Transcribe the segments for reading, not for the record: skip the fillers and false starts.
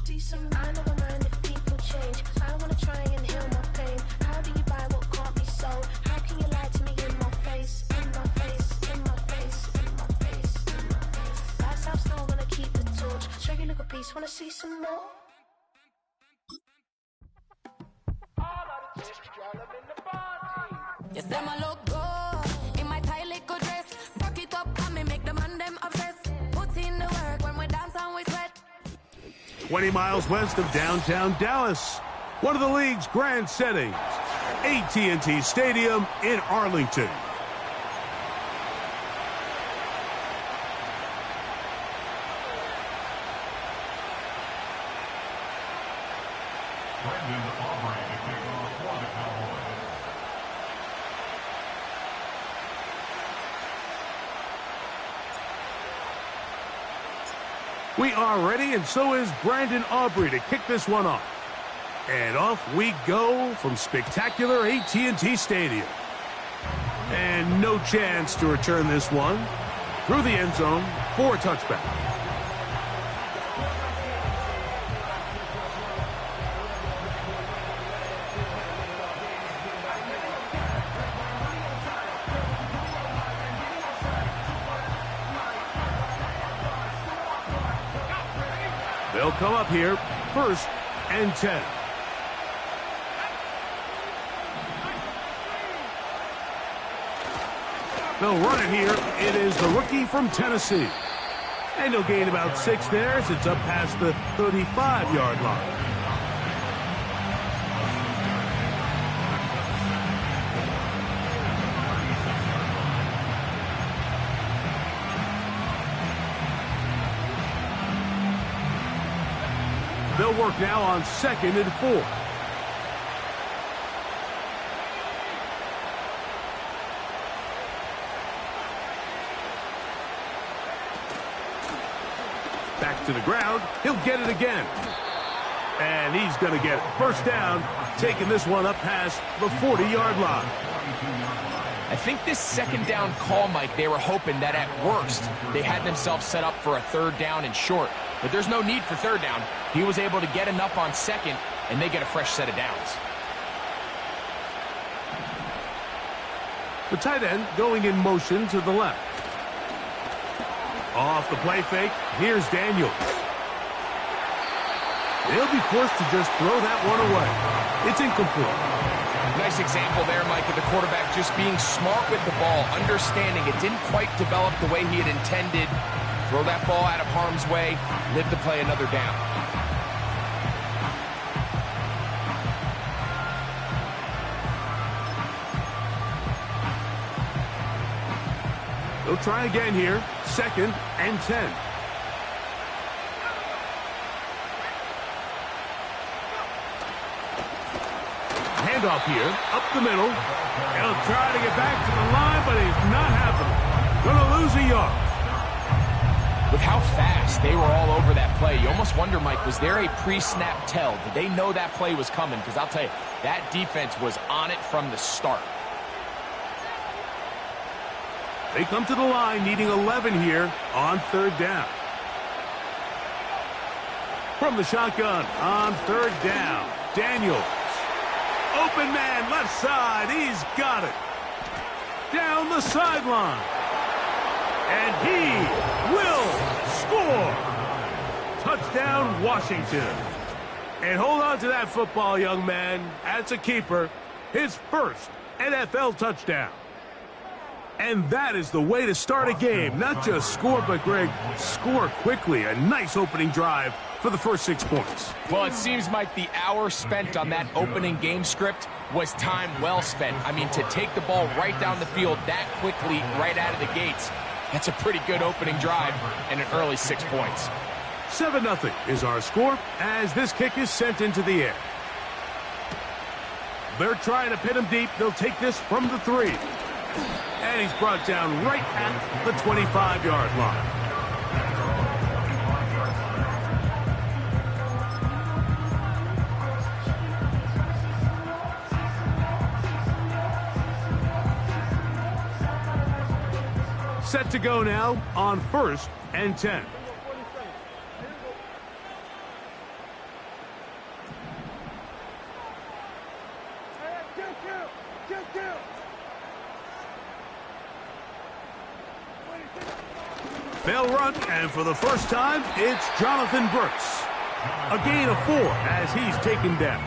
Decent mind of a mind if people change. I wanna try and heal my pain. How do you buy what can't be sold? How can you lie to me in my face? In my face, in my face, in my face, in my face. Lights out, still gonna keep the torch. Show you look a piece, wanna see some more? Yes, them a look good in my tight little dress. Rock it up and me make the man them obsessed. Put in the work when we dance and we sweat. 20 miles west of downtown Dallas, one of the league's grand settings, AT&T Stadium in Arlington. We are ready, and so is Brandon Aubrey to kick this one off. And off we go from spectacular AT&T Stadium. And no chance to return this one through the end zone for a touchback. They'll come up here, 1st and 10. They'll run it here. It is the rookie from Tennessee. And he'll gain about 6 there as it's up past the 35-yard line. They'll work now on 2nd and 4. Back to the ground. He'll get it again. And he's going to get first down, taking this one up past the 40-yard line. I think this 2nd down call, Mike, they were hoping that at worst they had themselves set up for a 3rd down and short. But there's no need for 3rd down. He was able to get enough on 2nd, and they get a fresh set of downs. The tight end going in motion to the left. Off the play fake, here's Daniels. They'll be forced to just throw that one away. It's incomplete. Nice example there, Mike, of the quarterback just being smart with the ball, understanding it didn't quite develop the way he had intended. Throw that ball out of harm's way, live to play another down. They'll try again here, 2nd and 10. Handoff here, up the middle. He'll try to get back to the line, but he's not happening. Gonna lose a yard. With how fast they were all over that play, you almost wonder, Mike, was there a pre-snap tell? Did they know that play was coming? Because I'll tell you, that defense was on it from the start. They come to the line needing 11 here on 3rd down. From the shotgun on 3rd down, Daniels. Open man, left side, he's got it. Down the sideline. And he will score. Touchdown, Washington. And hold on to that football, young man. That's a keeper. His 1st NFL touchdown. And that is the way to start a game. Not just score, but, Greg, score quickly. A nice opening drive for the first 6 points. Well, it seems like the hour spent on that opening game script was time well spent. I mean, to take the ball right down the field that quickly right out of the gates, that's a pretty good opening drive and an early 6 points. 7-0 is our score as this kick is sent into the air. They're trying to pin him deep. They'll take this from the 3. And he's brought down right at the 25-yard line. Set to go now on 1st and 10. They'll run, and for the first time, it's Jonathan Brooks. A gain of 4 as he's taken down.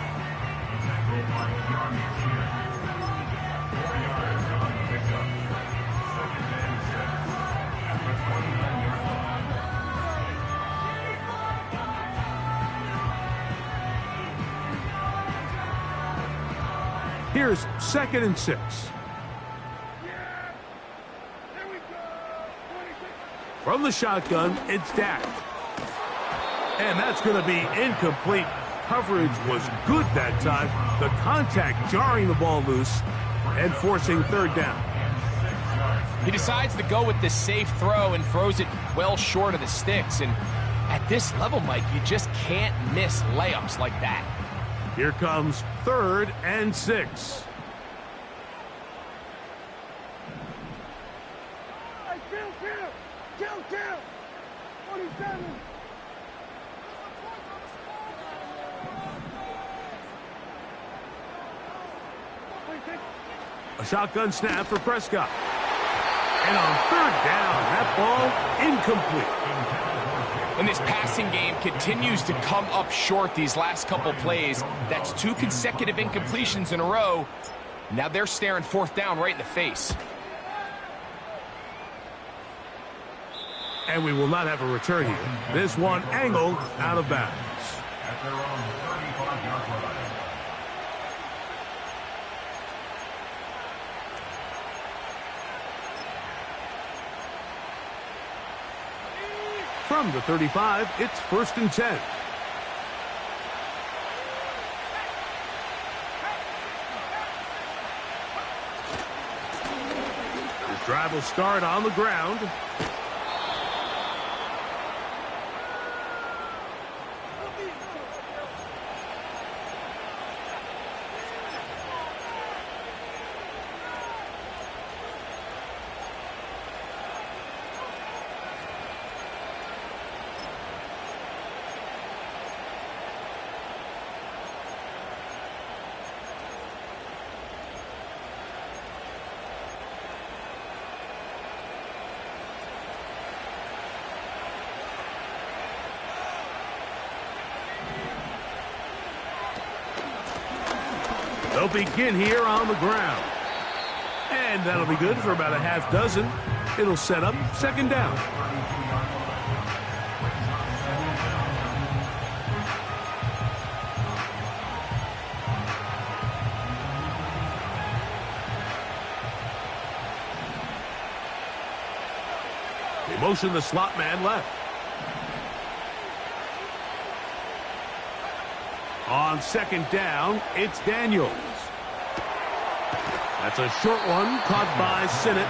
Here's 2nd and 6. From the shotgun, it's Dak. And that's going to be incomplete. Coverage was good that time. The contact jarring the ball loose and forcing 3rd down. He decides to go with this safe throw and throws it well short of the sticks. And at this level, Mike, you just can't miss layups like that. Here comes 3rd and 6. Kill! 47! A shotgun snap for Prescott. And on 3rd down, that ball incomplete. And this passing game continues to come up short these last couple plays. That's 2 consecutive incompletions in a row. Now they're staring 4th down right in the face. And we will not have a return here. This one angled out of bounds. At their own 35-yard line. From the 35, it's 1st and 10. This drive will start on the ground. They'll begin here on the ground. And that'll be good for about a half dozen. It'll set up 2nd down. They motion the slot man left. On 2nd down, it's Daniels. That's a short one caught by Sinnott.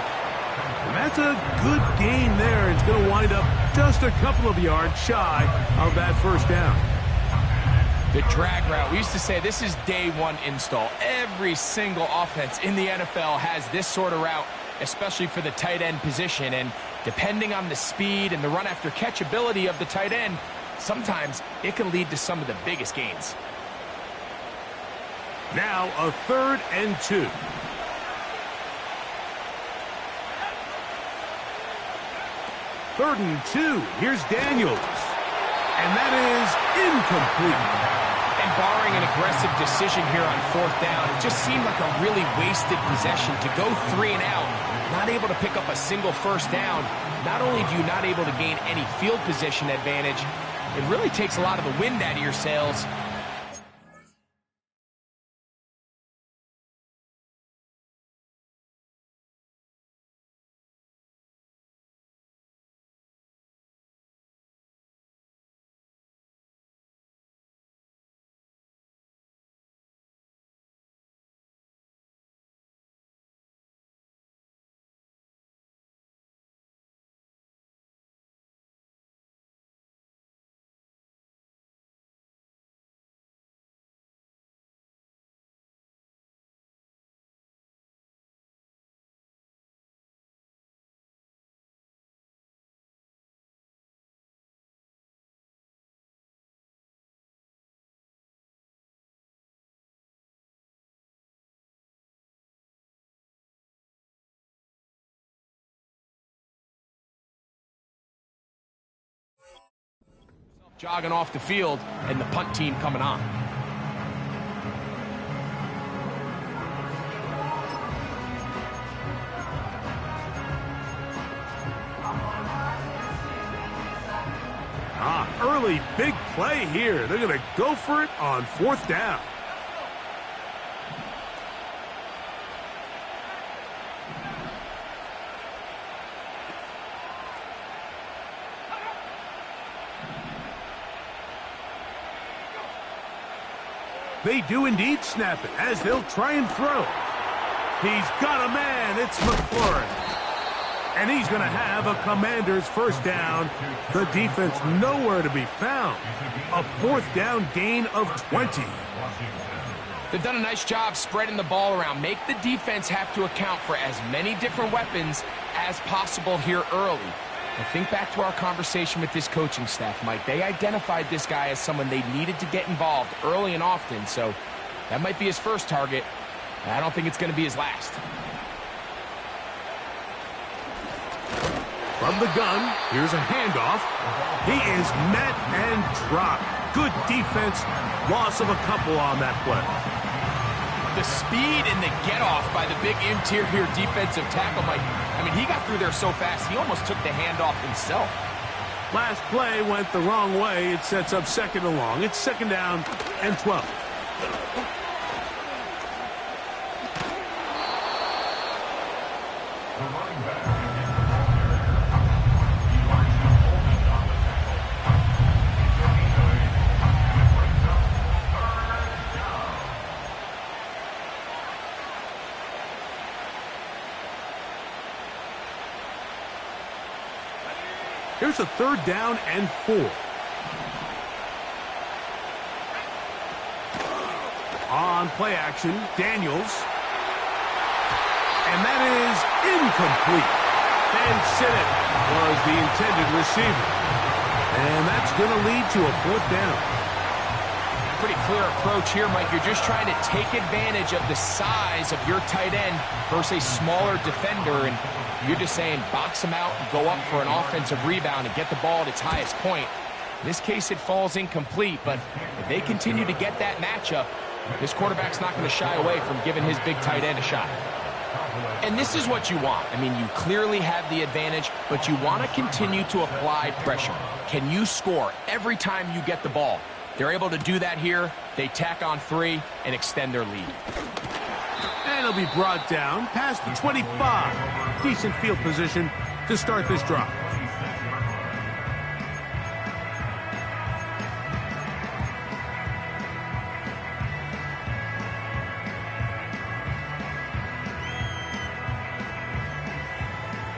And that's a good gain there. It's going to wind up just a couple of yards shy of that 1st down. The drag route. We used to say this is day 1 install. Every single offense in the NFL has this sort of route, especially for the tight end position. And depending on the speed and the run after catch ability of the tight end, sometimes it can lead to some of the biggest gains. Now a 3rd and 2. Third and 2. Here's Daniels. And that is incomplete. And barring an aggressive decision here on 4th down, it just seemed like a really wasted possession to go 3 and out, not able to pick up a single 1st down. Not only do you not able to gain any field position advantage, it really takes a lot of the wind out of your sails. Jogging off the field, and the punt team coming on. Early big play here. They're going to go for it on 4th down. They do indeed snap it as they'll try and throw. He's got a man. It's McLaurin. And he's going to have a Commander's first down. The defense nowhere to be found. A 4th down gain of 20. They've done a nice job spreading the ball around. Make the defense have to account for as many different weapons as possible here early. And think back to our conversation with this coaching staff, Mike. They identified this guy as someone they needed to get involved early and often. So that might be his first target. I don't think it's going to be his last. From the gun, here's a handoff. He is met and dropped. Good defense. Loss of a couple on that play. The speed and the get-off by the big interior defensive tackle, Mike. I mean, he got through there so fast, he almost took the handoff himself. Last play went the wrong way. It sets up 2nd and long. It's 2nd down and 12. Here's a 3rd down and 4. On play action, Daniels. And that is incomplete. And Sinnott was the intended receiver. And that's going to lead to a 4th down. Pretty clear approach here, Mike. You're just trying to take advantage of the size of your tight end versus a smaller defender, and you're just saying box him out and go up for an offensive rebound and get the ball at its highest point. In this case, it falls incomplete, but if they continue to get that matchup, this quarterback's not going to shy away from giving his big tight end a shot. And this is what you want. I mean, you clearly have the advantage, but you want to continue to apply pressure. Can you score every time you get the ball? They're able to do that here. They tack on 3 and extend their lead. And he'll be brought down past the 25. Decent field position to start this drive.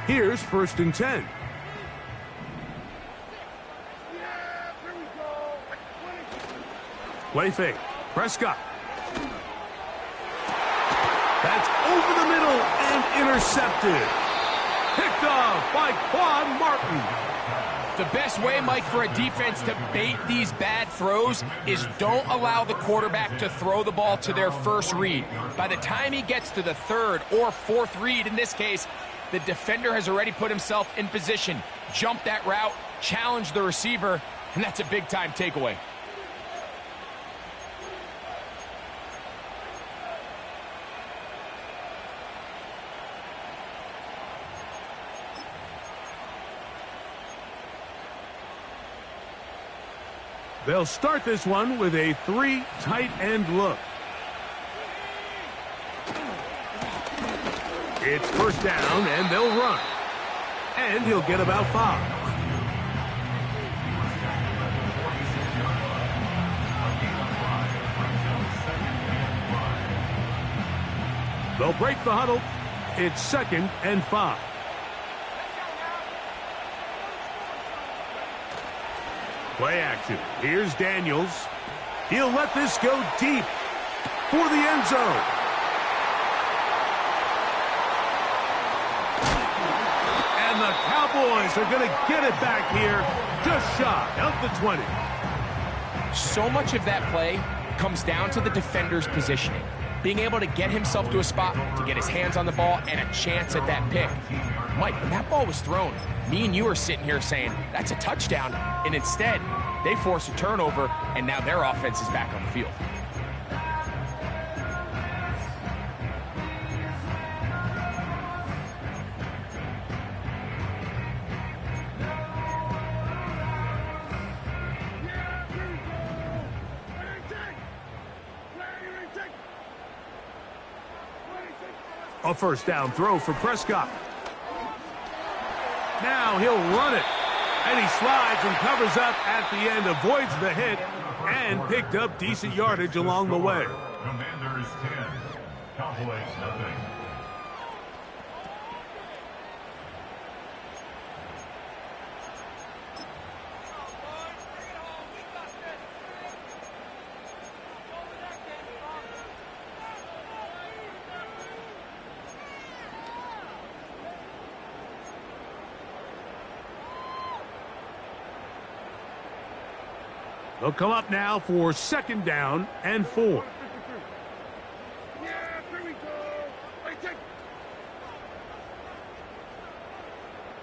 Here's 1st and 10. Play fake. Prescott. That's over the middle and intercepted. Picked off by Quan Martin. The best way, Mike, for a defense to bait these bad throws is don't allow the quarterback to throw the ball to their first read. By the time he gets to the 3rd or 4th read, in this case, the defender has already put himself in position, jumped that route, challenged the receiver, and that's a big-time takeaway. They'll start this one with a 3 tight end look. It's 1st down, and they'll run. And he'll get about 5. They'll break the huddle. It's 2nd and 5. Play action. Here's Daniels. He'll let this go deep for the end zone. And the Cowboys are going to get it back here just shy of the 20. So much of that play comes down to the defender's positioning. Being able to get himself to a spot, to get his hands on the ball, and a chance at that pick. Mike, when that ball was thrown, me and you are sitting here saying, that's a touchdown. And instead, They force a turnover, and now their offense is back on the field. A first down throw for Prescott. Now he'll run it. And he slides and covers up at the end, avoids the hit, and picked up decent yardage along the way. Commanders 10, Cowboys nothing. They'll come up now for second down and 4. Yeah, here we go. I take.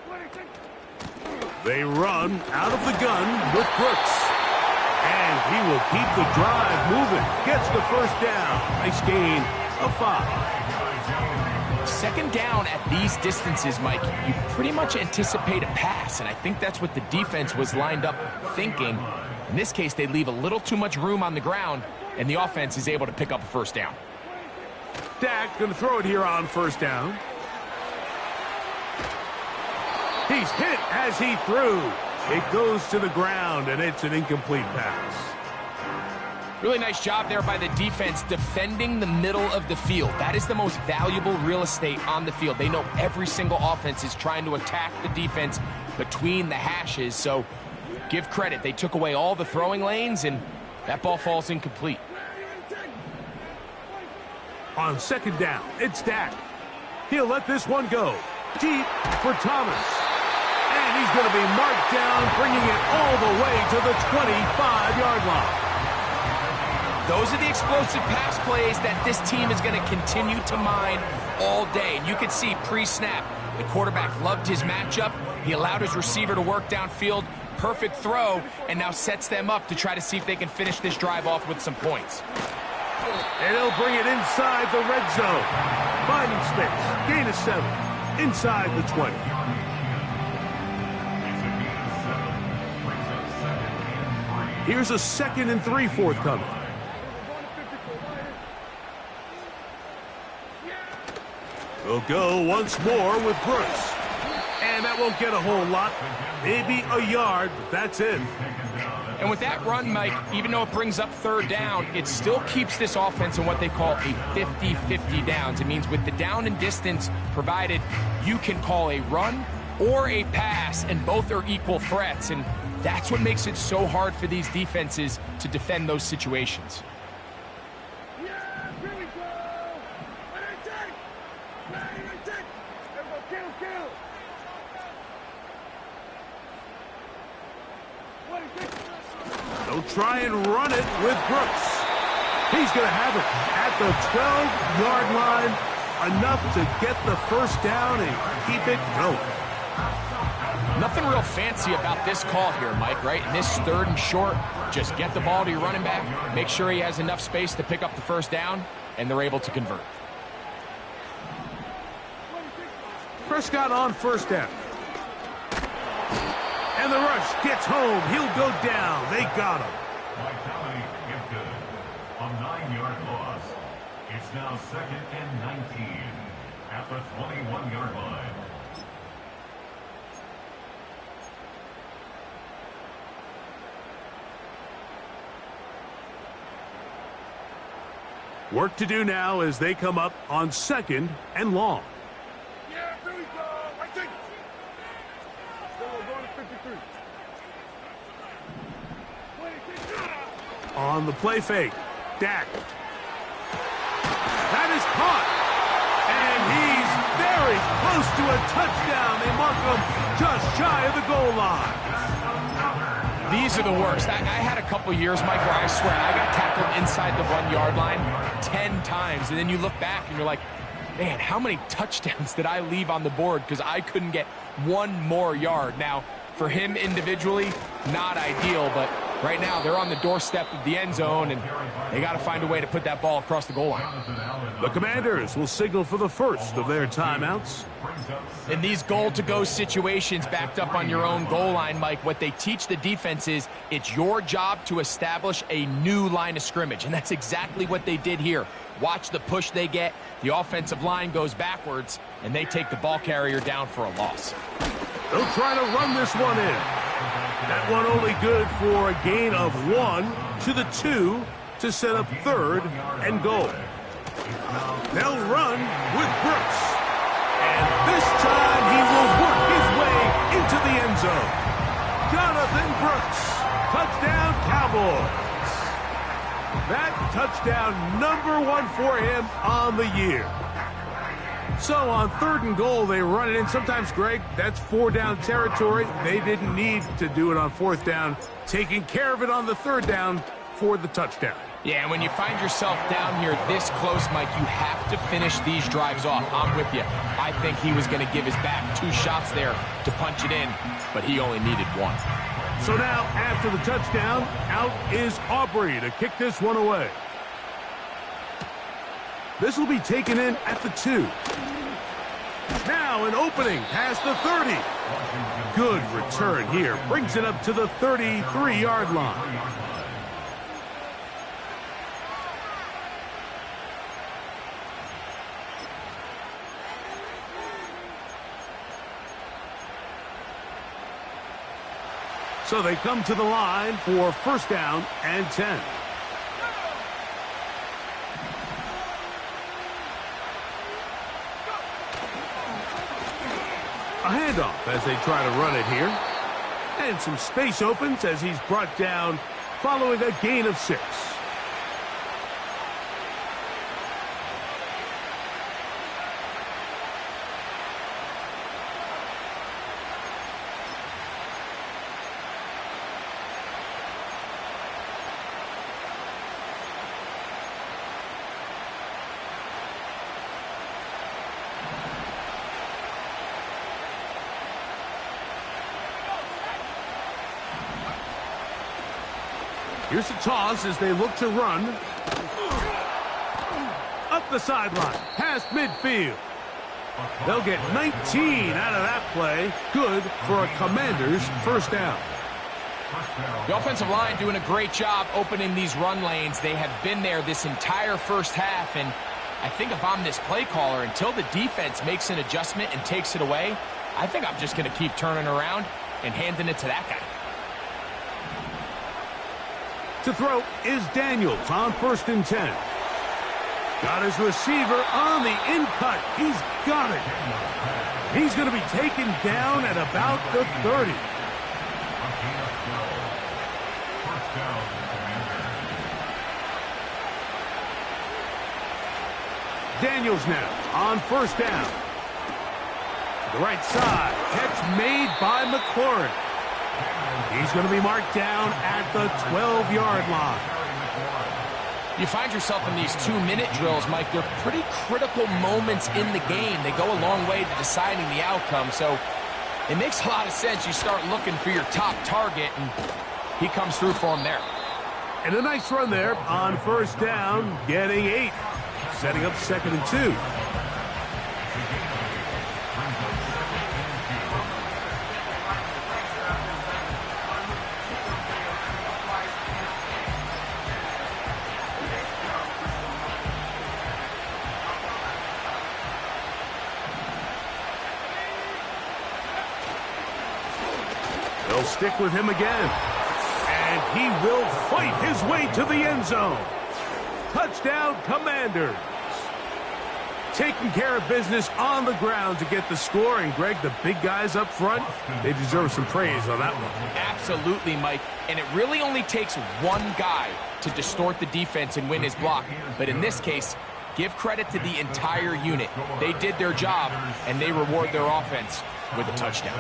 26. They run out of the gun with Brooks. And he will keep the drive moving. Gets the first down. Nice gain of 5. Second down at these distances, Mike, you pretty much anticipate a pass, and I think that's what the defense was lined up thinking. In this case, they leave a little too much room on the ground, and the offense is able to pick up a first down. Dak going to throw it here on first down. He's hit as he threw. It goes to the ground, and it's an incomplete pass. Really nice job there by the defense defending the middle of the field. That is the most valuable real estate on the field. They know every single offense is trying to attack the defense between the hashes, so give credit. They took away all the throwing lanes, and that ball falls incomplete. On second down, it's Dak. He'll let this one go. Deep for Thomas. And he's going to be marked down, bringing it all the way to the 25-yard line. Those are the explosive pass plays that this team is going to continue to mine all day. And you can see pre-snap, the quarterback loved his matchup. He allowed his receiver to work downfield. Perfect throw, and now sets them up to try to see if they can finish this drive off with some points. And he'll bring it inside the red zone. Finding space. Gain of 7. Inside the 20. Here's a 2nd and 3 forthcoming. They'll go once more with Brooks. And that won't get a whole lot. Maybe a yard, but that's it. And with that run, Mike, even though it brings up third down, it still keeps this offense in what they call a 50-50 downs. It means with the down and distance provided, you can call a run or a pass, and both are equal threats. And that's what makes it so hard for these defenses to defend those situations. Yeah, here we go. What I take? What I take? Everybody kill. What I take? They'll try and run it with Brooks. He's going to have it at the 12-yard line. Enough to get the first down and keep it going. Nothing real fancy about this call here, Mike, right? In this 3rd and short, just get the ball to your running back, make sure he has enough space to pick up the first down, and they're able to convert. Prescott on first down. And the rush gets home. He'll go down. They got him. Vitality gifted. A 9-yard loss. It's now 2nd and 19 at the 21-yard line. Work to do now as they come up on 2nd and long. Yeah, here we go. I take. So we're going to 53. On the play fake, Dak. That is caught. And he's very close to a touchdown. They mark him just shy of the goal line. These are the worst. I had a couple years, Mike, where I swear I got tackled inside the 1-yard line 10 times. And then you look back and you're like, man, how many touchdowns did I leave on the board because I couldn't get one more yard? Now, for him individually, not ideal, but Right now, they're on the doorstep of the end zone, and they got to find a way to put that ball across the goal line. The Commanders will signal for the first of their timeouts. In these goal-to-go situations backed up on your own goal line, Mike, what they teach the defense is it's your job to establish a new line of scrimmage, and that's exactly what they did here. Watch the push they get. The offensive line goes backwards, and they take the ball carrier down for a loss. They'll try to run this one in. That one only good for a gain of 1 to the 2 to set up third and goal. They'll run with Brooks. And this time he will work his way into the end zone. Jonathan Brooks. Touchdown, Cowboys. That touchdown #1 for him on the year. So on third and goal, they run it in. Sometimes, Greg, that's 4-down territory. They didn't need to do it on 4th down. Taking care of it on the 3rd down for the touchdown. Yeah, and when you find yourself down here this close, Mike, you have to finish these drives off. I'm with you. I think he was going to give his back 2 shots there to punch it in, but he only needed 1. So now, after the touchdown, out is Aubrey to kick this one away. This will be taken in at the 2. Now an opening past the 30. Good return here. Brings it up to the 33-yard line. So they come to the line for 1st down and 10. A handoff as they try to run it here. And some space opens as he's brought down following a gain of 6. Here's the toss as they look to run. Up the sideline, past midfield. They'll get 19 out of that play. Good for a Commanders 1st down. The offensive line doing a great job opening these run lanes. They have been there this entire first half, and I think if I'm this play caller, until the defense makes an adjustment and takes it away, I think I'm just going to keep turning around and handing it to that guy. To throw is Daniels on 1st and 10. Got his receiver on the in-cut. He's got it. He's going to be taken down at about the 30. Daniels now on 1st down. To the right side. Catch made by McLaurin. He's going to be marked down at the 12-yard line. You find yourself in these 2-minute drills, Mike. They're pretty critical moments in the game. They go a long way to deciding the outcome. So it makes a lot of sense. You start looking for your top target, and he comes through for him there. And a nice run there on 1st down, getting 8. Setting up 2nd and 2. They'll stick with him again. And he will fight his way to the end zone. Touchdown, Commanders. Taking care of business on the ground to get the score. And, Greg, the big guys up front, they deserve some praise on that one. Absolutely, Mike. And it really only takes one guy to distort the defense and win his block. But in this case, give credit to the entire unit. They did their job, and they reward their offense with a touchdown.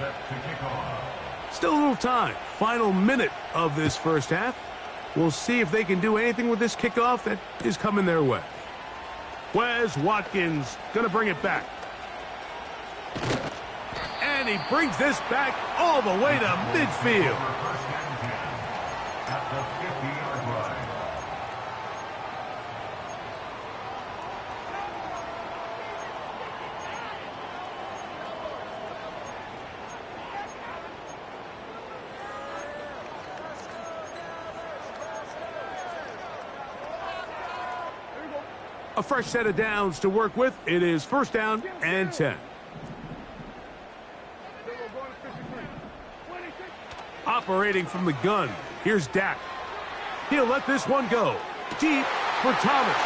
set to kick off. Still a little time. Final minute of this first half. We'll see if they can do anything with this kickoff that is coming their way. Wes Watkins going to bring it back. And he brings this back all the way to midfield. First and 10 at the 50-yard line. A fresh set of downs to work with. It is first down and 10. Operating from the gun. Here's Dak. He'll let this one go. Deep for Thomas.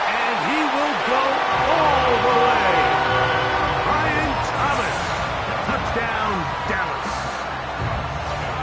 And he will go all the way. Brian Thomas. Touchdown, Dallas.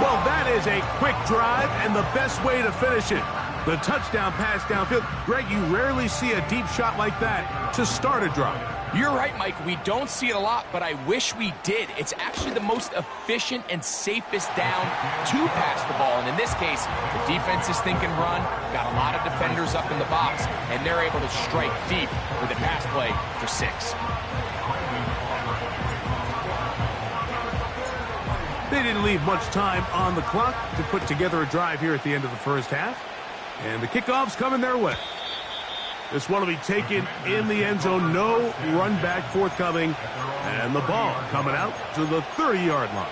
Well, that is a quick drive and the best way to finish it. The touchdown pass downfield. Greg, you rarely see a deep shot like that to start a drive. You're right, Mike. We don't see it a lot, but I wish we did. It's actually the most efficient and safest down to pass the ball. And in this case, the defense is thinking run, got a lot of defenders up in the box, and they're able to strike deep with a pass play for 6. They didn't leave much time on the clock to put together a drive here at the end of the first half. And the kickoff's coming their way. This one will be taken in the end zone. No run back forthcoming. And the ball coming out to the 30-yard line.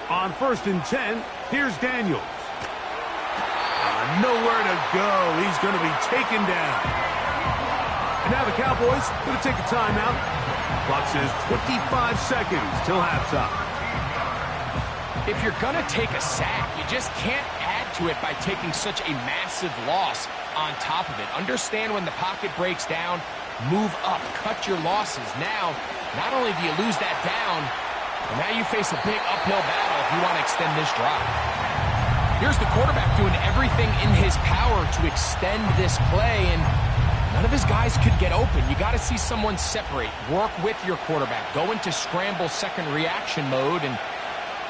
On first and 10, here's Daniels. Nowhere to go. He's going to be taken down. And now the Cowboys going to take a timeout. Clock says 25 seconds till halftime. If you're going to take a sack, you just can't add to it by taking such a massive loss on top of it. Understand when the pocket breaks down, move up, cut your losses. Now, not only do you lose that down, but now you face a big uphill battle if you want to extend this drive. Here's the quarterback doing everything in his power to extend this play, and none of his guys could get open. You got to see someone separate, work with your quarterback, go into scramble second reaction mode, and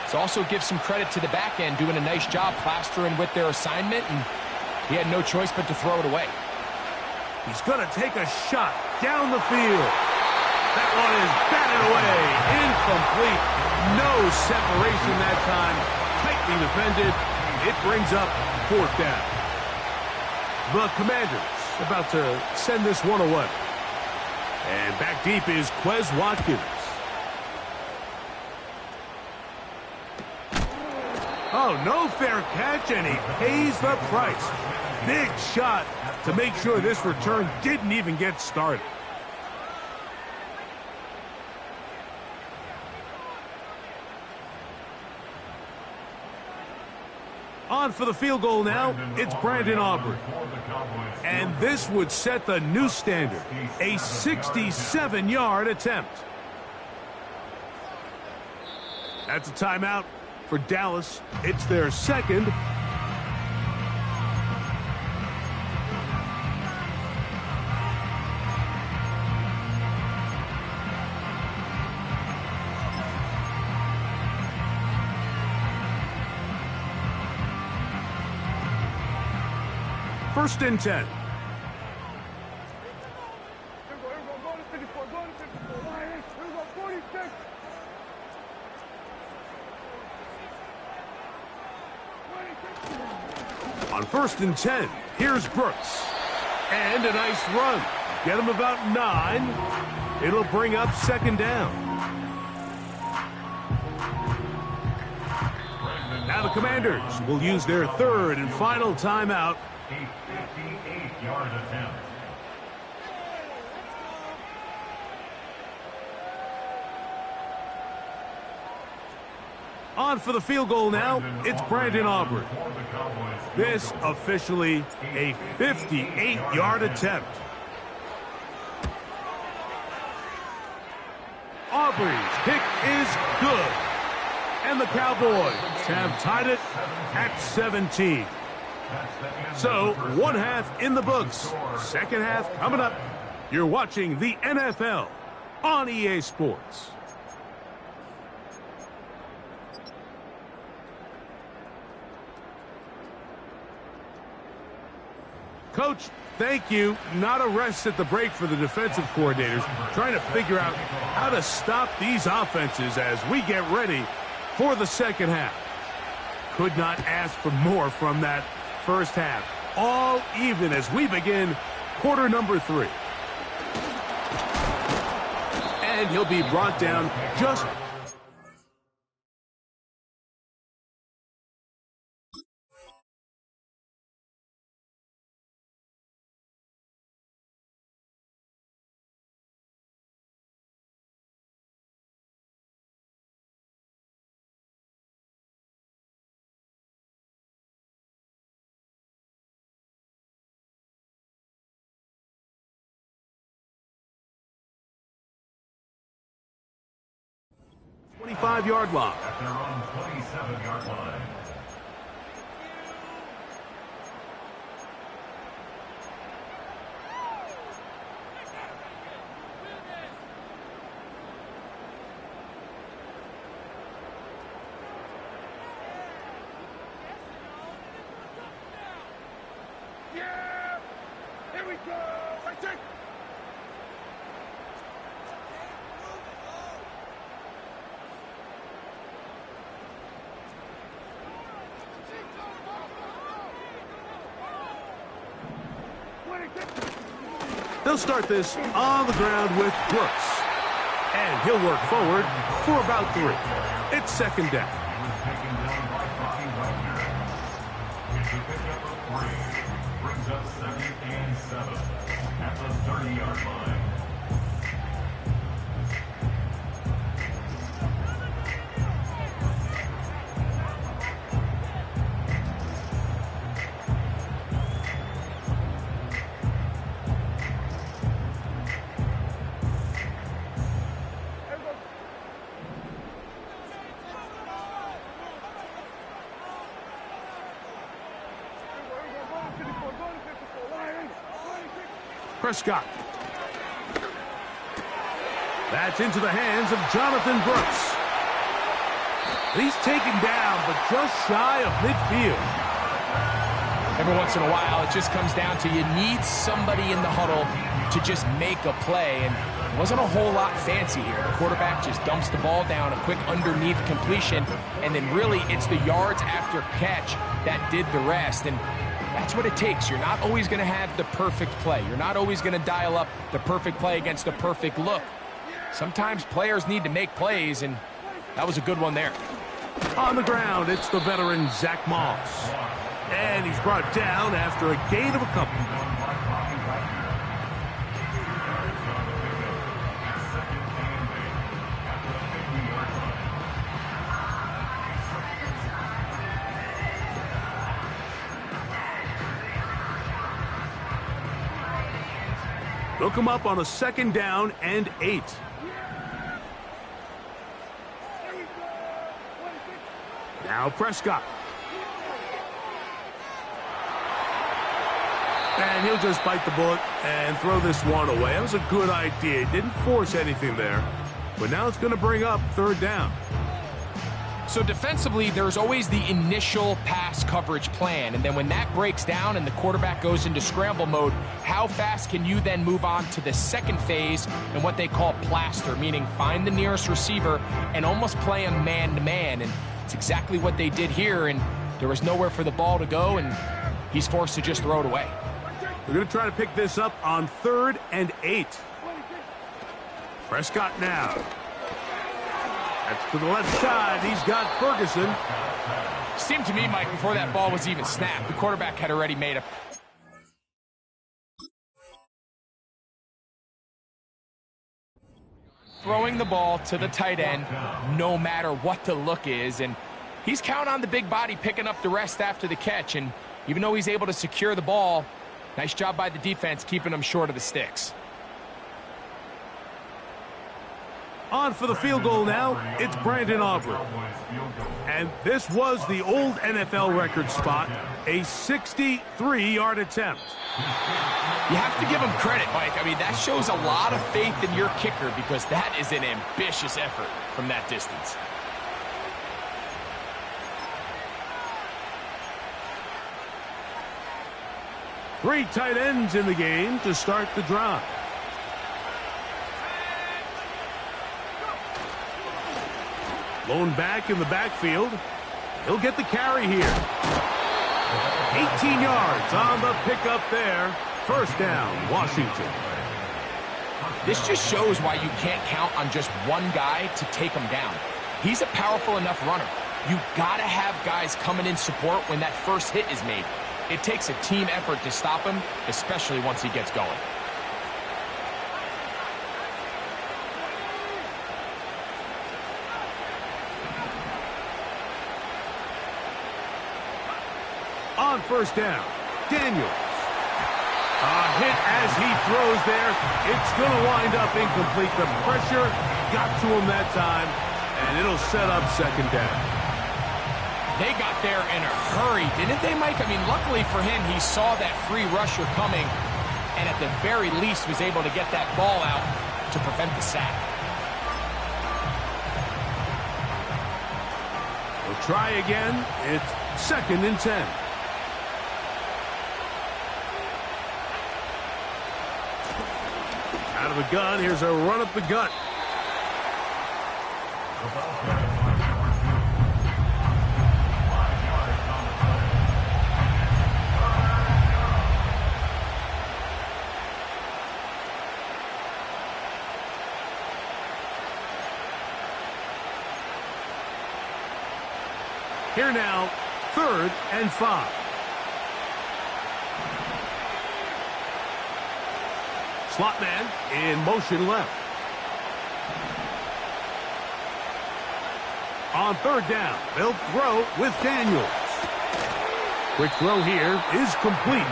it's also give some credit to the back end doing a nice job plastering with their assignment, and he had no choice but to throw it away. He's going to take a shot down the field. That one is batted away. Incomplete. No separation that time. Tightly defended. It brings up fourth down. The Commanders about to send this one away. And back deep is Wes Watkins. Oh, no fair catch, and he pays the price. Big shot to make sure this return didn't even get started. On for the field goal now, it's Brandon Aubrey. And this would set the new standard, a 67-yard attempt. That's a timeout for Dallas. It's their second. First and 10. On first and 10, here's Brooks. And a nice run. Get him about 9. It'll bring up second down. Now the Commanders will use their third and final timeout. A 58-yard attempt. On for the field goal now, it's Brandon Aubrey. This officially a 58-yard attempt. Aubrey's kick is good. And the Cowboys have tied it at 17. So, one half in the books. Second half coming up. You're watching the NFL on EA Sports. Coach, thank you. Not a rest at the break for the defensive coordinators, trying to figure out how to stop these offenses as we get ready for the second half. Could not ask for more from that first half. All even as we begin quarter number 3. And he'll be brought down just... ...25-yard line. At their own 27-yard line. Yeah! Here we go! Right there! They'll start this on the ground with Brooks. And he'll work forward for about 3. It's second down. He was taken down by Bobby Wagner. It's a pickup of 3. Brings up 2nd and 7 at the 30-yard line. Prescott. That's into the hands of Jonathan Brooks. He's taken down, but just shy of midfield. Every once in a while, it just comes down to you need somebody in the huddle to just make a play, and it wasn't a whole lot fancy here. The quarterback just dumps the ball down, a quick underneath completion, and then really it's the yards after catch that did the rest, and that's what it takes. You're not always going to have the perfect play. You're not always going to dial up the perfect play against the perfect look. Sometimes players need to make plays, and that was a good one there. On the ground, it's the veteran Zach Moss. And he's brought down after a gain of a couple. They'll come up on a second down and 8. Now Prescott. And he'll just bite the bullet and throw this one away. That was a good idea. Didn't force anything there. But now it's going to bring up third down. So defensively, there's always the initial pass coverage plan, and then when that breaks down and the quarterback goes into scramble mode, how fast can you then move on to the second phase and what they call plaster, meaning find the nearest receiver and almost play him man-to-man, and it's exactly what they did here, and there was nowhere for the ball to go, and he's forced to just throw it away. We're going to try to pick this up on 3rd and 8. Prescott now. That's to the left side. He's got Ferguson. Seemed to me, Mike, before that ball was even snapped, the quarterback had already made a... throwing the ball to the tight end no matter what the look is, and he's counting on the big body picking up the rest after the catch, and even though he's able to secure the ball, nice job by the defense keeping him short of the sticks. On for the field goal now, it's Brandon Aubrey. And this was the old NFL record spot, a 63-yard attempt. You have to give him credit, Mike. I mean, that shows a lot of faith in your kicker because that is an ambitious effort from that distance. Three tight ends in the game to start the drive. Lone back in the backfield. He'll get the carry here. 18 yards on the pickup there. First down, Washington. This just shows why you can't count on just one guy to take him down. He's a powerful enough runner. You gotta have guys coming in support when that first hit is made. It takes a team effort to stop him, especially once he gets going. On first down, Daniels. A hit as he throws there. It's going to wind up incomplete. The pressure got to him that time, and it'll set up second down. They got there in a hurry, didn't they, Mike? I mean, luckily for him, he saw that free rusher coming, and at the very least was able to get that ball out to prevent the sack. We'll try again. It's 2nd and 10. Out of the gun, here's a run up the gut. Here now, 3rd and 5. Slot man in motion left. On 3rd down, they'll throw with Daniels. Quick throw here is complete.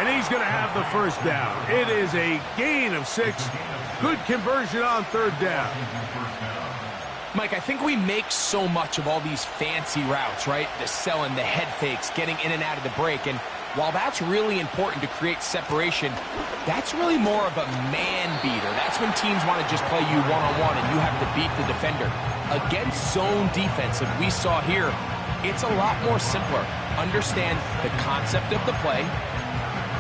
And he's going to have the first down. It is a gain of 6. Good conversion on 3rd down. Mike, I think we make so much of all these fancy routes, right? The selling, the head fakes, getting in and out of the break. And while that's really important to create separation, that's really more of a man beater. That's when teams want to just play you one-on-one and you have to beat the defender. Against zone defense, as we saw here, it's a lot more simpler. Understand the concept of the play,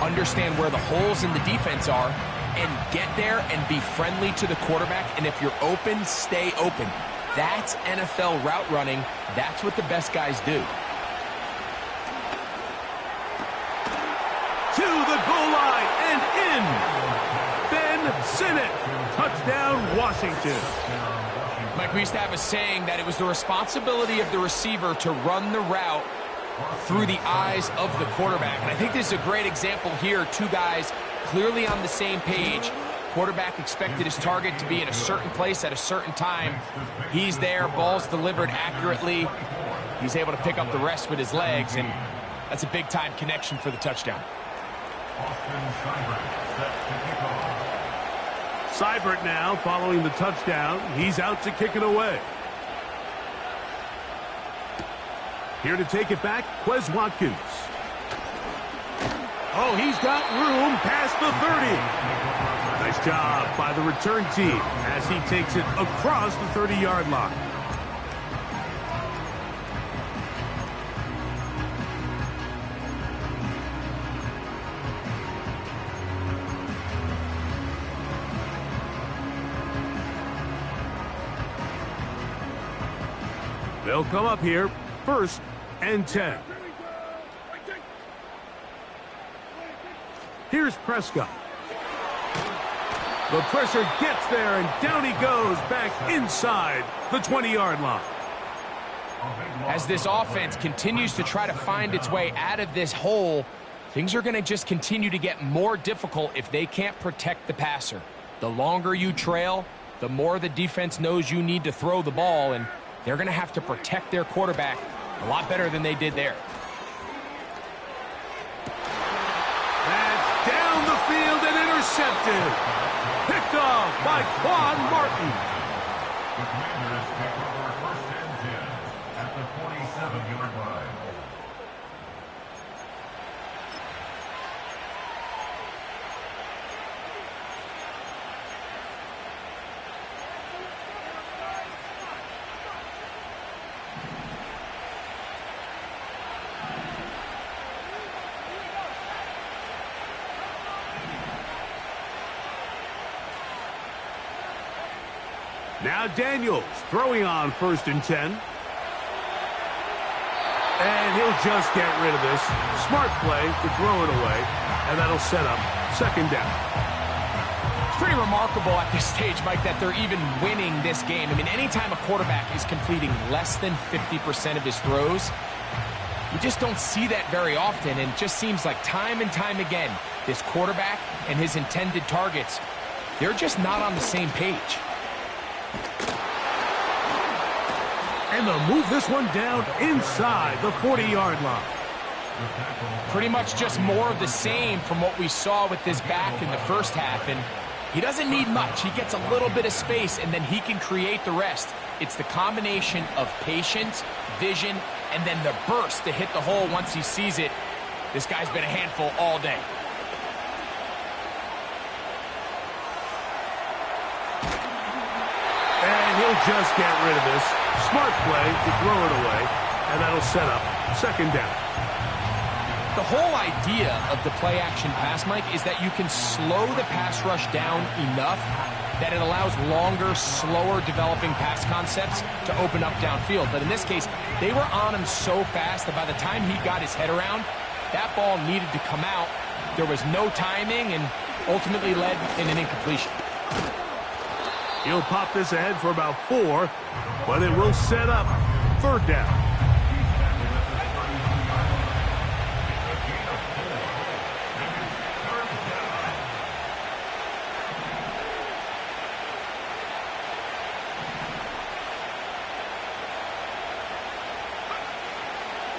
understand where the holes in the defense are, and get there and be friendly to the quarterback. And if you're open, stay open. That's NFL route running. That's what the best guys do. To the goal line and in. Ben Sinnott. Touchdown, Washington. Mike, we used to have a saying that it was the responsibility of the receiver to run the route through the eyes of the quarterback. And I think this is a great example here. Two guys clearly on the same page. Quarterback expected his target to be in a certain place at a certain time. He's there, ball's delivered accurately. He's able to pick up the rest with his legs, and that's a big-time connection for the touchdown. Seibert now following the touchdown. He's out to kick it away. Here to take it back, Quez Watkins. Oh, he's got room past the 30. Nice job by the return team as he takes it across the 30-yard line. They'll come up here, 1st and 10. Here's Prescott. The pressure gets there, and down he goes back inside the 20-yard line. As this offense continues to try to find its way out of this hole, things are going to just continue to get more difficult if they can't protect the passer. The longer you trail, the more the defense knows you need to throw the ball, and they're going to have to protect their quarterback a lot better than they did there. That's down the field and intercepted. Picked off by Quan Martin. The Commanders pick up their first and 10 at the 47-yard line. Now Daniels throwing on 1st and 10. And he'll just get rid of this. Smart play to throw it away. And that'll set up 2nd down. It's pretty remarkable at this stage, Mike, that they're even winning this game. I mean, anytime a quarterback is completing less than 50% of his throws, you just don't see that very often. And it just seems like time and time again, this quarterback and his intended targets, they're just not on the same page. And they'll move this one down inside the 40-yard line. Pretty much just more of the same from what we saw with this back in the first half. And he doesn't need much. He gets a little bit of space, and then he can create the rest. It's the combination of patience, vision, and then the burst to hit the hole once he sees it. This guy's been a handful all day. And he'll just get rid of this. Smart play to throw it away. And that'll set up 2nd down. The whole idea of the play-action pass, Mike, is that you can slow the pass rush down enough that it allows longer, slower developing pass concepts to open up downfield. But in this case, they were on him so fast that by the time he got his head around, that ball needed to come out. There was no timing and ultimately led in an incompletion. He'll pop this ahead for about 4, but it will set up 3rd down.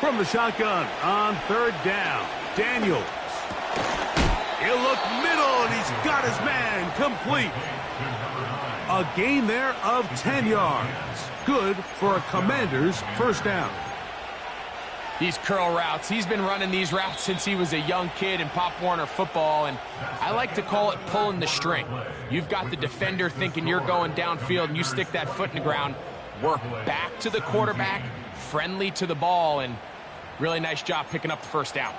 From the shotgun on 3rd down, Daniels. He'll look middle, and he's got his man complete. A gain there of 10 yards. Good for a Commander's 1st down. These curl routes, he's been running these routes since he was a young kid in Pop Warner football, and I like to call it pulling the string. You've got the defender thinking you're going downfield, and you stick that foot in the ground, work back to the quarterback, friendly to the ball, and really nice job picking up the 1st down.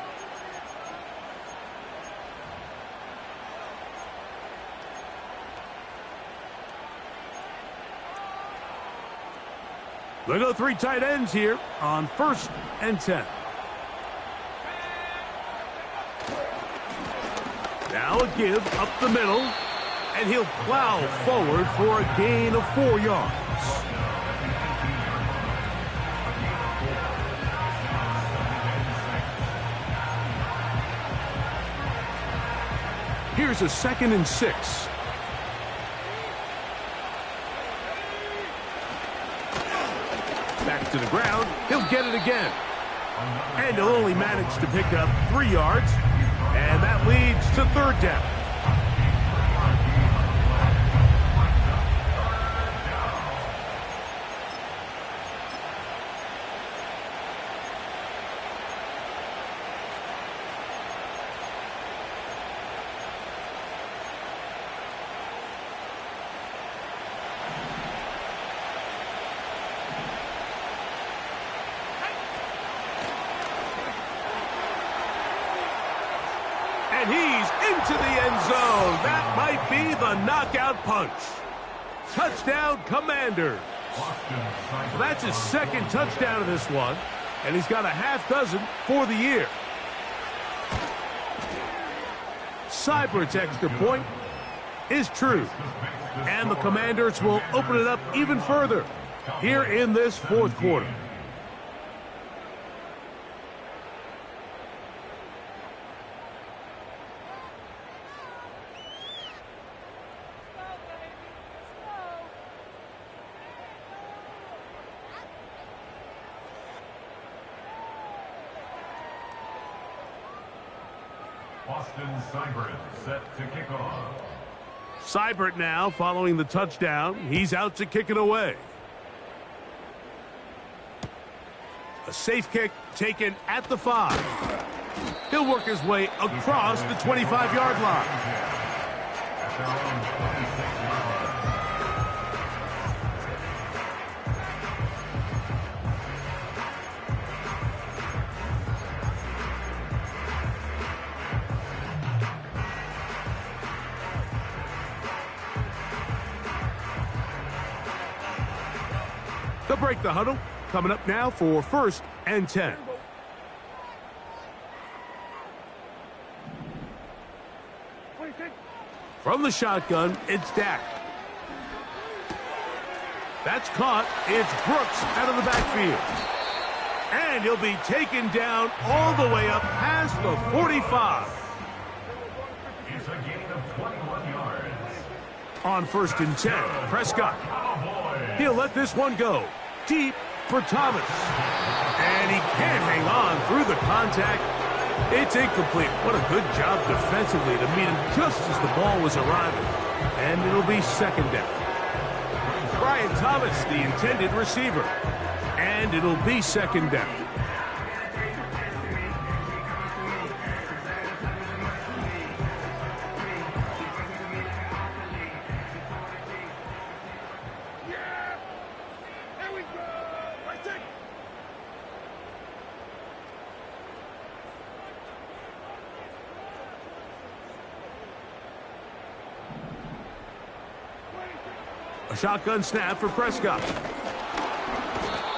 They go 3 tight ends here on 1st and 10. Now a give up the middle, and he'll plow forward for a gain of 4 yards. Here's a 2nd and 6. Back to the ground. He'll get it again. And he'll only manage to pick up 3 yards. And that leads to 3rd down. And he's into the end zone. That might be the knockout punch. Touchdown, Commanders. So that's his 2nd touchdown of this one, and he's got a half dozen for the year. Seibert's extra point is true, and the Commanders will open it up even further here in this 4th quarter. Austin Seibert set to kick off. Seibert now following the touchdown. He's out to kick it away. A safe kick taken at the 5. He'll work his way across the 25-yard line. At their own 26-yard line. They'll break the huddle. Coming up now for 1st and 10. From the shotgun, it's Dak. That's caught. It's Brooks out of the backfield. And he'll be taken down all the way up past the 45. It's a gain of 21 yards. On 1st and 10, Prescott. He'll let this one go. Deep for Thomas. And he can't hang on through the contact. It's incomplete. What a good job defensively to meet him just as the ball was arriving. And it'll be 2nd down. Brian Thomas, the intended receiver. And it'll be 2nd down. A shotgun snap for Prescott.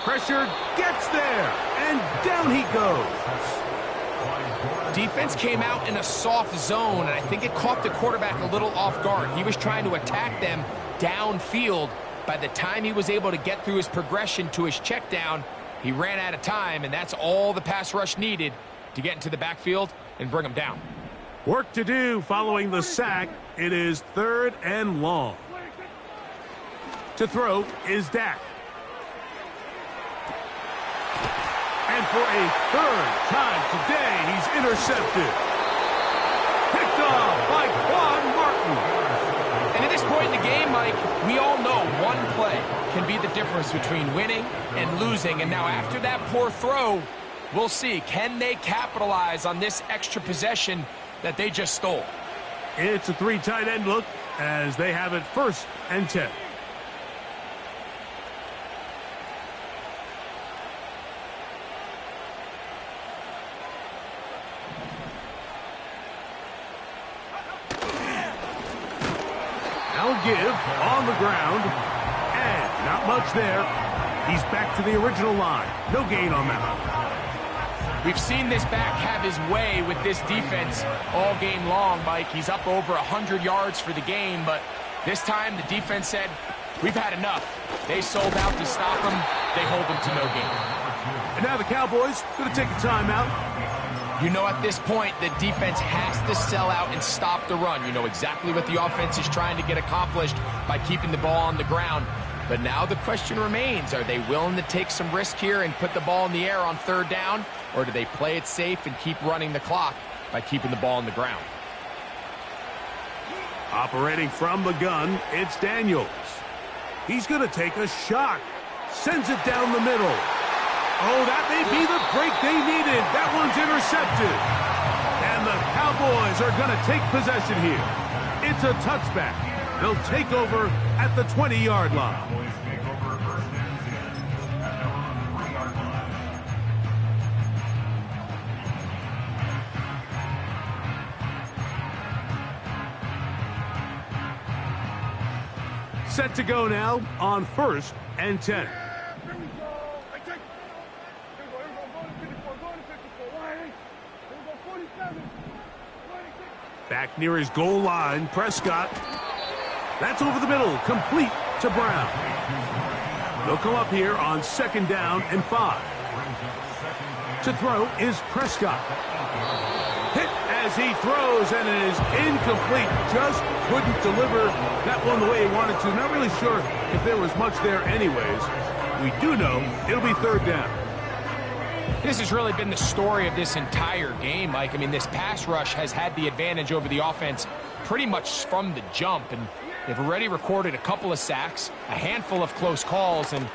Pressure gets there, and down he goes. Defense came out in a soft zone, and I think it caught the quarterback a little off guard. He was trying to attack them downfield. By the time he was able to get through his progression to his check down, he ran out of time, and that's all the pass rush needed to get into the backfield and bring him down. Work to do following the sack. It is 3rd and long. To throw is Dak. And for a 3rd time today, he's intercepted. Picked off by Quan Martin. And at this point in the game, Mike, we all know one play can be the difference between winning and losing. And now after that poor throw, we'll see, can they capitalize on this extra possession that they just stole? It's a 3 tight end look as they have it 1st and 10. Now give on the ground, and not much there. He's back to the original line. No gain on that. We've seen this back have his way with this defense all game long, Mike. He's up over 100 yards for the game, but this time the defense said, we've had enough. They sold out to stop him. They hold him to no gain. And now the Cowboys going to take a timeout. You know, at this point, the defense has to sell out and stop the run. You know exactly what the offense is trying to get accomplished by keeping the ball on the ground. But now the question remains, are they willing to take some risk here and put the ball in the air on 3rd down? Or do they play it safe and keep running the clock by keeping the ball on the ground? Operating from the gun, it's Daniels. He's going to take a shot. Sends it down the middle. Oh, that may be the break they needed. That one's intercepted. And the Cowboys are going to take possession here. It's a touchback. They'll take over at the 20-yard line. Cowboys take over 1st and 10 at their own 3-yard line. Set to go now on 1st and 10. Back near his goal line, Prescott. That's over the middle, complete to Brown. They'll come up here on 2nd down and 5. To throw is Prescott. Hit as he throws, and it is incomplete. Just couldn't deliver that one the way he wanted to. Not really sure if there was much there anyways. We do know it'll be 3rd down. This has really been the story of this entire game, Mike. I mean, this pass rush has had the advantage over the offense pretty much from the jump, and they've already recorded a couple of sacks, a handful of close calls, and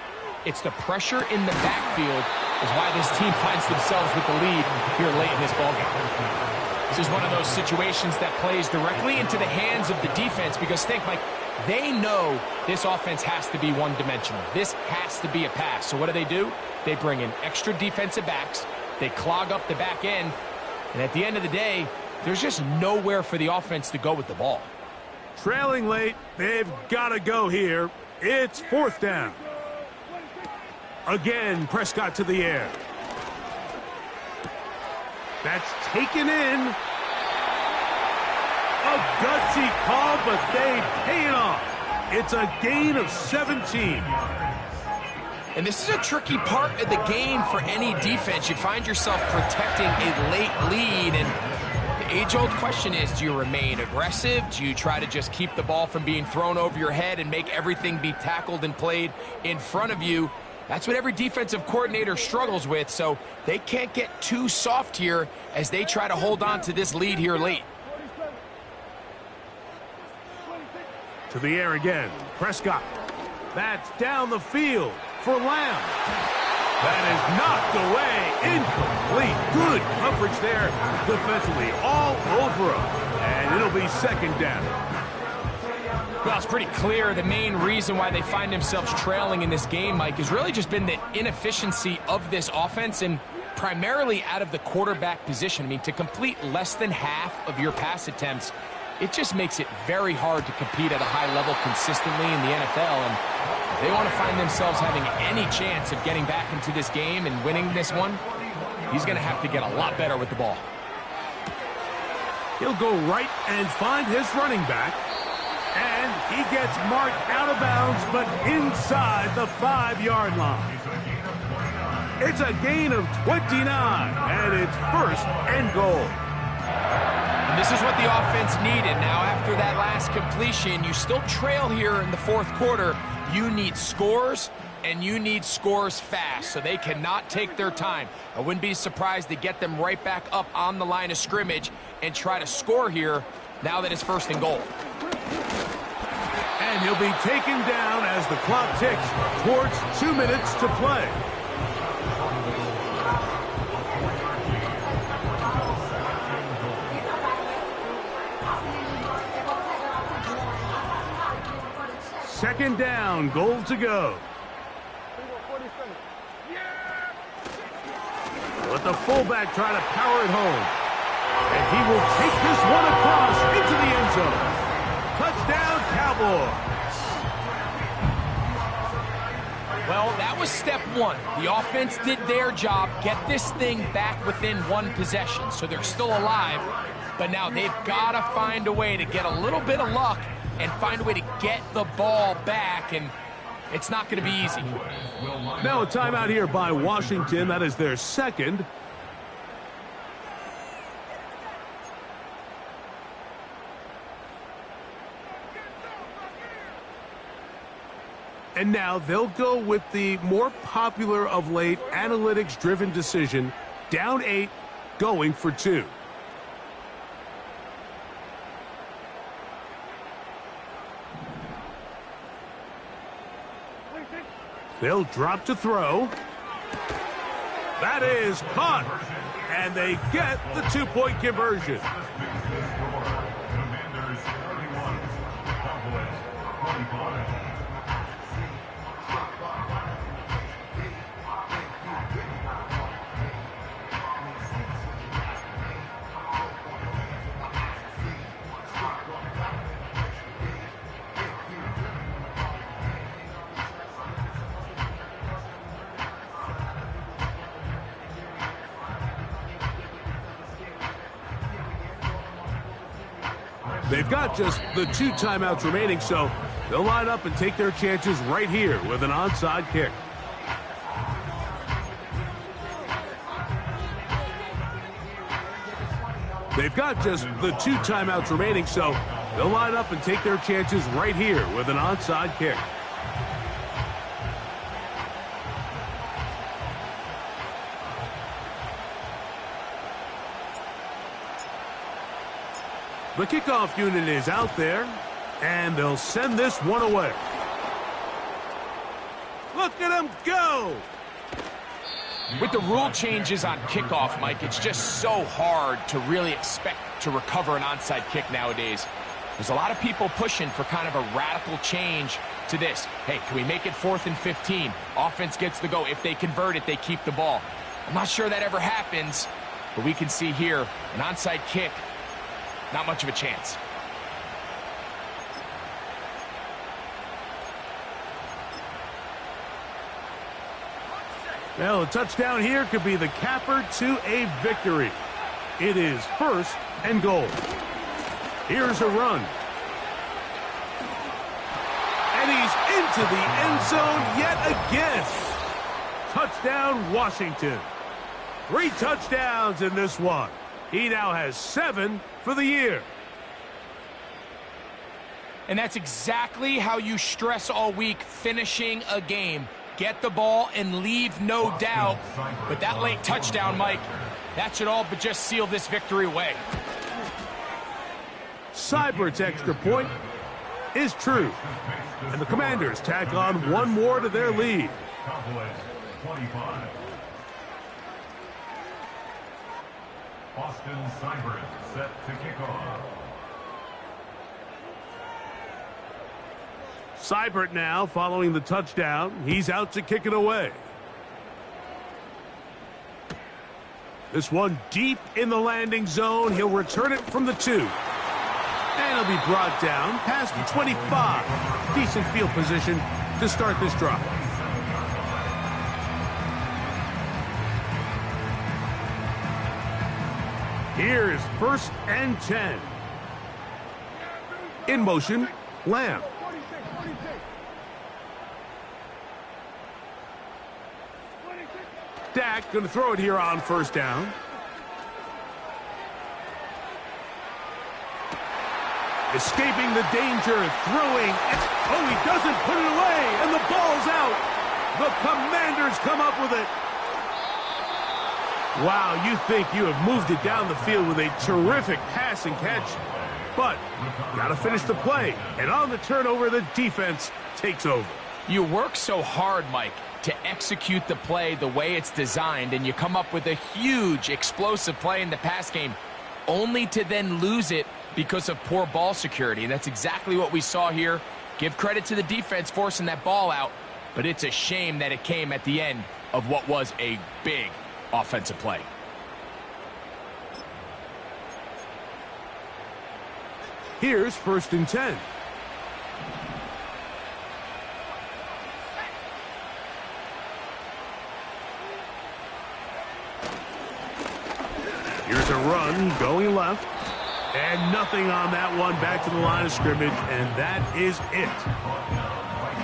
it's the pressure in the backfield is why this team finds themselves with the lead here late in this ballgame. This is one of those situations that plays directly into the hands of the defense because think, Mike, they know this offense has to be one-dimensional. This has to be a pass. So what do? They bring in extra defensive backs. They clog up the back end. And at the end of the day, there's just nowhere for the offense to go with the ball. Trailing late, they've got to go here. It's 4th down. Again, Prescott to the air. That's taken in. A gutsy call, but they pay it off. It's a gain of 17. And this is a tricky part of the game for any defense. You find yourself protecting a late lead, and the age-old question is, do you remain aggressive? Do you try to just keep the ball from being thrown over your head and make everything be tackled and played in front of you? That's what every defensive coordinator struggles with, so they can't get too soft here as they try to hold on to this lead here late. To the air again, Prescott. That's down the field for Lamb. That is knocked away, incomplete. Good coverage there defensively, all over him, and it'll be 2nd down. Well, it's pretty clear the main reason why they find themselves trailing in this game, Mike, has really just been the inefficiency of this offense and primarily out of the quarterback position. I mean, to complete less than half of your pass attempts, it just makes it very hard to compete at a high level consistently in the NFL. And if they want to find themselves having any chance of getting back into this game and winning this one, he's going to have to get a lot better with the ball. He'll go right and find his running back. And he gets marked out of bounds, but inside the 5-yard line. It's a gain of 29, and it's 1st and goal. And this is what the offense needed. Now, after that last completion, you still trail here in the 4th quarter. You need scores, and you need scores fast, so they cannot take their time. I wouldn't be surprised to get them right back up on the line of scrimmage and try to score here now that it's 1st and goal. And he'll be taken down as the clock ticks towards 2 minutes to play. Second down, goal to go. Let the fullback try to power it home. And he will take this one across into the end zone. Touchdown, Cowboys. Well, that was step one. The offense did their job, get this thing back within one possession, so they're still alive. But now they've got to find a way to get a little bit of luck and find a way to get the ball back, and it's not going to be easy. Now a timeout here by Washington. That is their 2nd. And now they'll go with the more popular of late analytics-driven decision, down 8, going for 2. They'll drop to throw. That is caught. And they get the 2-point conversion. Commanders 31, Cowboys 25. They've got just the 2 timeouts remaining, so they'll line up and take their chances right here with an onside kick. They've got just the 2 timeouts remaining, so they'll line up and take their chances right here with an onside kick. The kickoff unit is out there, and they'll send this one away. Look at him go! With the rule changes on kickoff, Mike, it's just so hard to really expect to recover an onside kick nowadays. There's a lot of people pushing for kind of a radical change to this. Hey, can we make it 4th and 15? Offense gets the go. If they convert it, they keep the ball. I'm not sure that ever happens, but we can see here an onside kick, not much of a chance. Well, a touchdown here could be the capper to a victory. It is 1st and goal. Here's a run. And he's into the end zone yet again. Touchdown, Washington. 3 touchdowns in this one. He now has 7 for the year. And that's exactly how you stress all week, finishing a game. Get the ball and leave no doubt. But that late touchdown, Mike, that should all but just seal this victory away. Seibert's extra point is true. And the Commanders tack on one more to their lead. Cowboys 25. Austin Seibert set to kick off. Seibert now following the touchdown. He's out to kick it away. This one deep in the landing zone. He'll return it from the 2. And he'll be brought down past the 25. Decent field position to start this drive. Here is 1st and 10. In motion, Lamb. Dak going to throw it here on 1st down. Escaping the danger, throwing. Oh, he doesn't put it away, and the ball's out. The Commanders come up with it. Wow, you think you have moved it down the field with a terrific pass and catch. But got to finish the play. And on the turnover, the defense takes over. You work so hard, Mike, to execute the play the way it's designed, and you come up with a huge, explosive play in the pass game, only to then lose it because of poor ball security. And that's exactly what we saw here. Give credit to the defense forcing that ball out, but it's a shame that it came at the end of what was a big offensive play. Here's 1st and 10. Here's a run going left. And nothing on that one, back to the line of scrimmage, and that is it.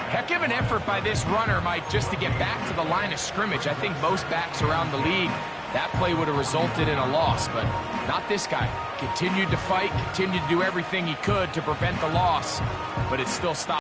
Heck of an effort by this runner, Mike, just to get back to the line of scrimmage. I think most backs around the league, that play would have resulted in a loss, but not this guy. Continued to fight, continued to do everything he could to prevent the loss, but it still stopped.